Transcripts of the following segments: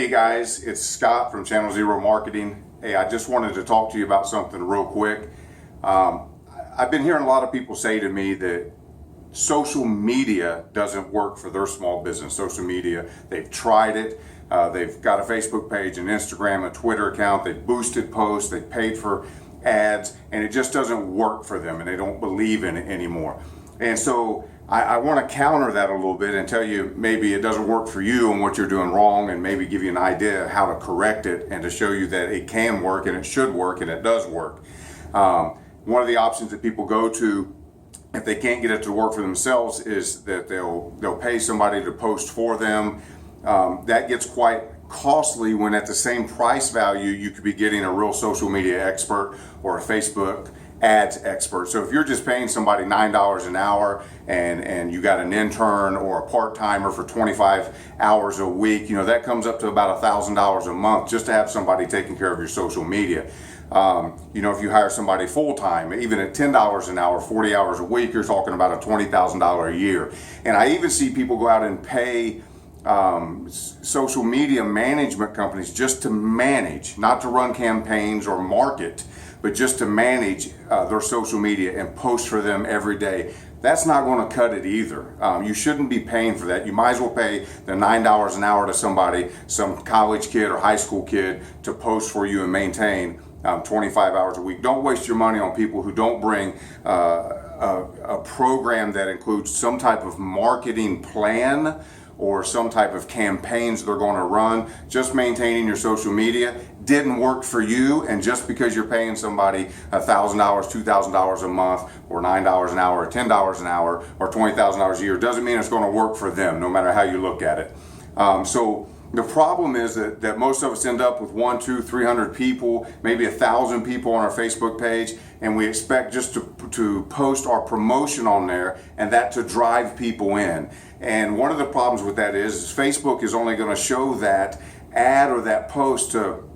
Hey guys, it's Scott from Channel Zero Marketing. Hey, I just wanted to talk to you about something real quick. I've been hearing a lot of people say to me that social media doesn't work for their small business. Social media, they've tried it. They've got a Facebook page, an Instagram, a Twitter account. They've boosted posts, they've paid for ads, and it just doesn't work for them, and they don't believe in it anymore. And so I want to counter that a little bit and tell you maybe it doesn't work for you and what you're doing wrong, and maybe give you an idea how to correct it and to show you that it can work and it should work and it does work. One of the options that people go to if they can't get it to work for themselves is that they'll pay somebody to post for them. That gets quite costly when at the same price value you could be getting a real social media expert or a Facebook ads expert. So if you're just paying somebody $9 an hour and you got an intern or a part-timer for 25 hours a week, that comes up to about $1,000 a month just to have somebody taking care of your social media. If you hire somebody full-time, even at $10 an hour, 40 hours a week, you're talking about a $20,000 a year. And I even see people go out and pay social media management companies just to manage, not to run campaigns or market, but just to manage their social media and post for them every day. That's not going to cut it either. You shouldn't be paying for that. You might as well pay the $9 an hour to somebody, some college kid or high school kid, to post for you and maintain 25 hours a week. Don't waste your money on people who don't bring a program that includes some type of marketing plan or some type of campaigns they're going to run. Just maintaining your social media didn't work for you, and just because you're paying somebody $1,000, $2,000 a month, or $9 an hour, or $10 an hour, or $20,000 a year doesn't mean it's going to work for them, no matter how you look at it. So the problem is that most of us end up with 100, 200, 300 people, maybe 1,000 people on our Facebook page, and we expect just to post our promotion on there and that to drive people in. And one of the problems with that is Facebook is only going to show that ad or that post to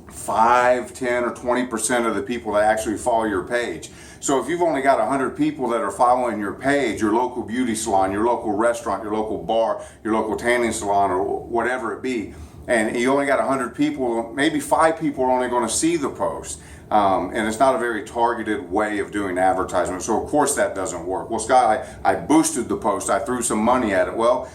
5, 10, or 20% of the people that actually follow your page. So if you've only got 100 people that are following your page, your local beauty salon, your local restaurant, your local bar, your local tanning salon, or whatever it be, and you only got 100 people, maybe 5 people are only going to see the post. And it's not a very targeted way of doing advertisement. So of course that doesn't work. Well, Scott, I boosted the post. I threw some money at it. Well,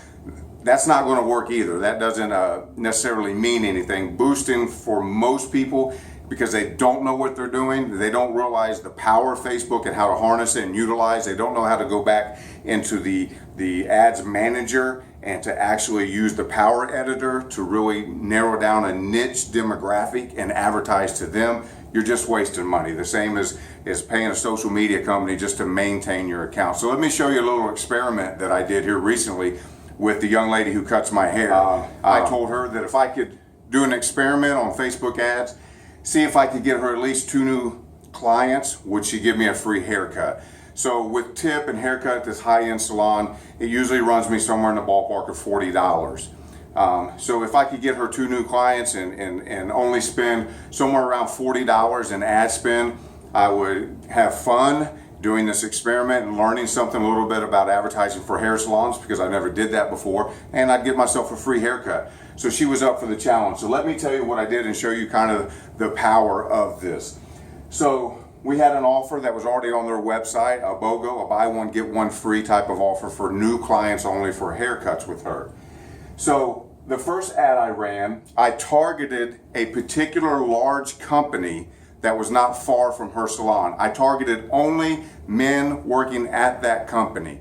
that's not going to work either. That doesn't necessarily mean anything. Boosting for most people, because they don't know what they're doing, they don't realize the power of Facebook and how to harness it and utilize. They don't know how to go back into the ads manager and to actually use the power editor to really narrow down a niche demographic and advertise to them. You're just wasting money. The same as paying a social media company just to maintain your account. So let me show you a little experiment that I did here recently with the young lady who cuts my hair. I told her that if I could do an experiment on Facebook ads, see if I could get her at least 2 new clients, would she give me a free haircut? So with tip and haircut at this high-end salon, it usually runs me somewhere in the ballpark of $40. So if I could get her 2 new clients and only spend somewhere around $40 in ad spend, I would have fun doing this experiment and learning something a little bit about advertising for hair salons, because I never did that before, and I'd give myself a free haircut. So she was up for the challenge. So let me tell you what I did and show you kind of the power of this. So we had an offer that was already on their website, a BOGO, a buy one, get one free type of offer for new clients only for haircuts with her. So the first ad I ran, I targeted a particular large company that was not far from her salon. I targeted only men working at that company.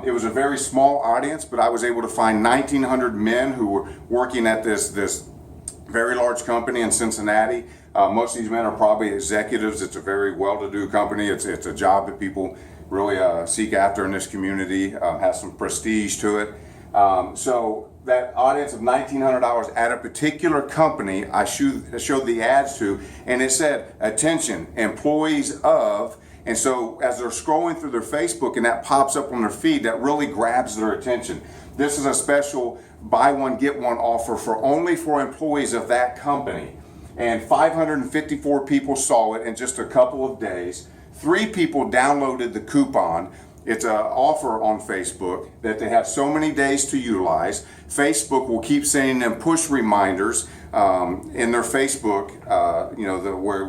It was a very small audience, but I was able to find 1,900 men who were working at this very large company in Cincinnati. Most of these men are probably executives. It's a very well-to-do company. It's a job that people really seek after in this community, has some prestige to it. So that audience of $1,900 at a particular company, I showed the ads to, and it said, attention, employees of, and so as they're scrolling through their Facebook and that pops up on their feed, that really grabs their attention. This is a special buy one, get one offer only for employees of that company. And 554 people saw it in just a couple of days. 3 people downloaded the coupon. It's an offer on Facebook that they have so many days to utilize. Facebook will keep sending them push reminders in their Facebook,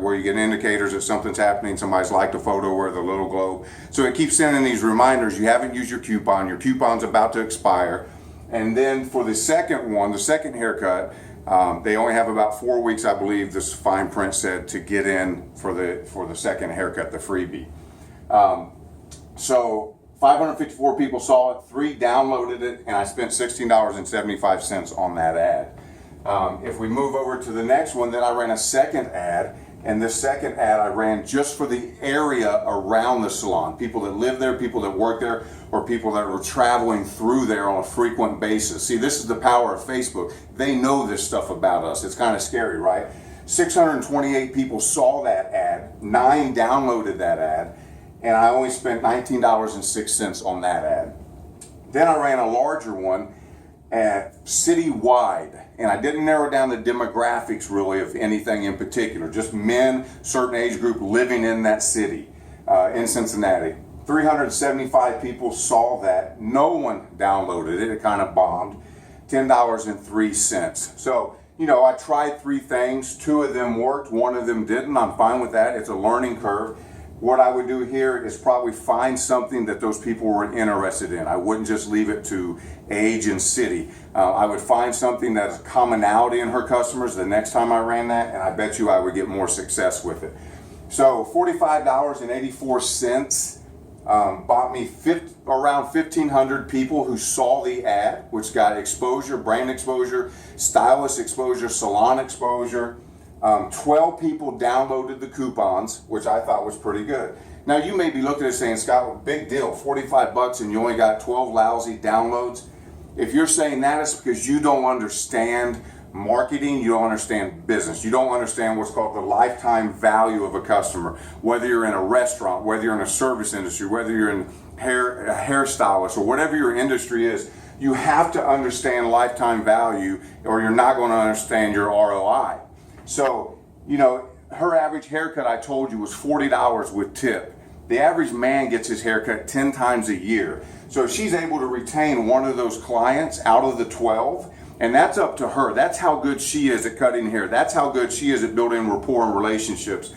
where you get indicators that something's happening. Somebody's liked a photo where the little globe. So it keeps sending these reminders. You haven't used your coupon's about to expire. And then for the second one, the second haircut, they only have about 4 weeks, I believe this fine print said, to get in for the second haircut, the freebie. So 554 people saw it, 3 downloaded it, and I spent $16.75 on that ad. If we move over to the next one, then I ran a second ad, and this second ad I ran just for the area around the salon. People that live there, people that work there, or people that were traveling through there on a frequent basis. See, this is the power of Facebook. They know this stuff about us. It's kind of scary, right? 628 people saw that ad, 9 downloaded that ad, and I only spent $19.06 on that ad. Then I ran a larger one at citywide, and I didn't narrow down the demographics really of anything in particular, just men, certain age group living in that city, in Cincinnati. 375 people saw that. No one downloaded it. It kind of bombed. $10.03. So, I tried 3 things. 2 of them worked. 1 of them didn't. I'm fine with that. It's a learning curve. What I would do here is probably find something that those people were interested in. I wouldn't just leave it to age and city. I would find something that's a commonality in her customers the next time I ran that, and I bet you I would get more success with it. So $45.84 bought me around 1,500 people who saw the ad, which got exposure, brand exposure, stylist exposure, salon exposure. 12 people downloaded the coupons, which I thought was pretty good. Now you may be looking at it saying, Scott, big deal, 45 bucks and you only got 12 lousy downloads. If you're saying that, it's because you don't understand marketing, you don't understand business, you don't understand what's called the lifetime value of a customer. Whether you're in a restaurant, whether you're in a service industry, whether you're in a hairstylist, or whatever your industry is, you have to understand lifetime value or you're not going to understand your ROI. So, her average haircut, I told you, was $40 with tip. The average man gets his haircut 10 times a year. So if she's able to retain one of those clients out of the 12, and that's up to her. That's how good she is at cutting hair. That's how good she is at building rapport and relationships.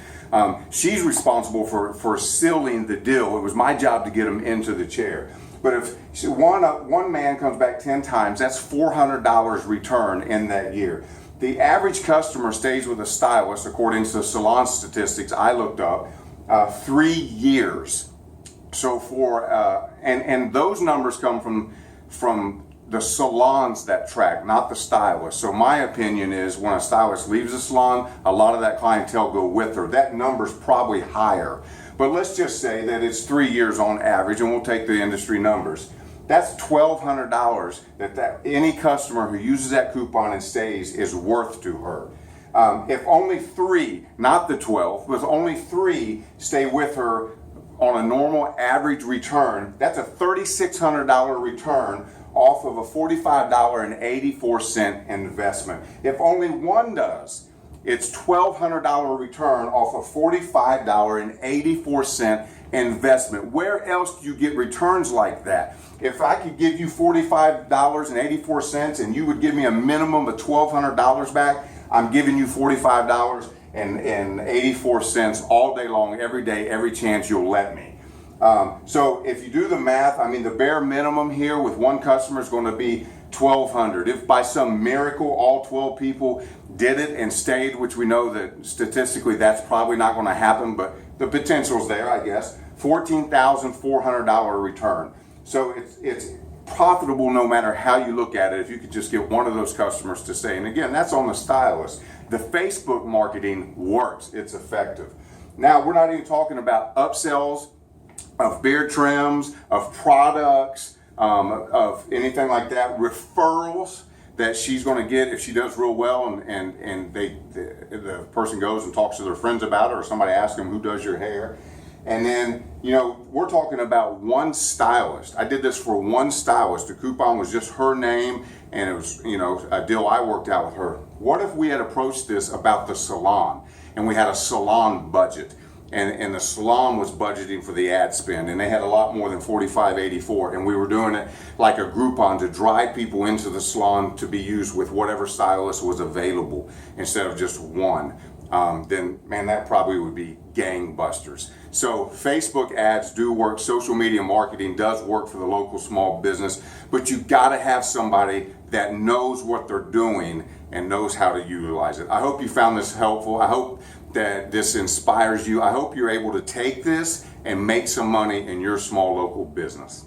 She's responsible for sealing the deal. It was my job to get them into the chair. But if one man comes back 10 times, that's $400 return in that year. The average customer stays with a stylist, according to salon statistics I looked up, 3 years. So and those numbers come from the salons that track, not the stylist. So my opinion is when a stylist leaves a salon, a lot of that clientele go with her. That number's probably higher. But let's just say that it's 3 years on average, and we'll take the industry numbers. That's $1,200 that any customer who uses that coupon and stays is worth to her. If only 3, not the 12, but if only 3 stay with her on a normal average return, that's a $3,600 return off of a $45.84 investment. If only 1 does, it's $1,200 return off a $45.84 investment. Where else do you get returns like that? If I could give you $45.84 and you would give me a minimum of $1,200 back, I'm giving you $45.84 all day long, every day, every chance you'll let me. So if you do the math, the bare minimum here with 1 customer is going to be $1,200. If by some miracle all 12 people did it and stayed, which we know that statistically that's probably not going to happen, but the potential's there, I guess, $14,400 return. So it's profitable no matter how you look at it if you could just get one of those customers to stay. And again, that's on the stylist. The Facebook marketing works. It's effective. Now, we're not even talking about upsells of beard trims, of products, of anything like that, referrals that she's going to get if she does real well and the person goes and talks to their friends about it, or somebody asks them, who does your hair? And then, we're talking about 1 stylist. I did this for 1 stylist. The coupon was just her name, and it was, a deal I worked out with her. What if we had approached this about the salon, and we had a salon budget? and the salon was budgeting for the ad spend, and they had a lot more than $45.84, and we were doing it like a Groupon to drive people into the salon to be used with whatever stylist was available instead of just one. Then man, that probably would be gangbusters. So Facebook ads do work. Social media marketing does work for the local small business, but you got to have somebody that knows what they're doing and knows how to utilize it. I hope you found this helpful. I hope that this inspires you. I hope you're able to take this and make some money in your small local business.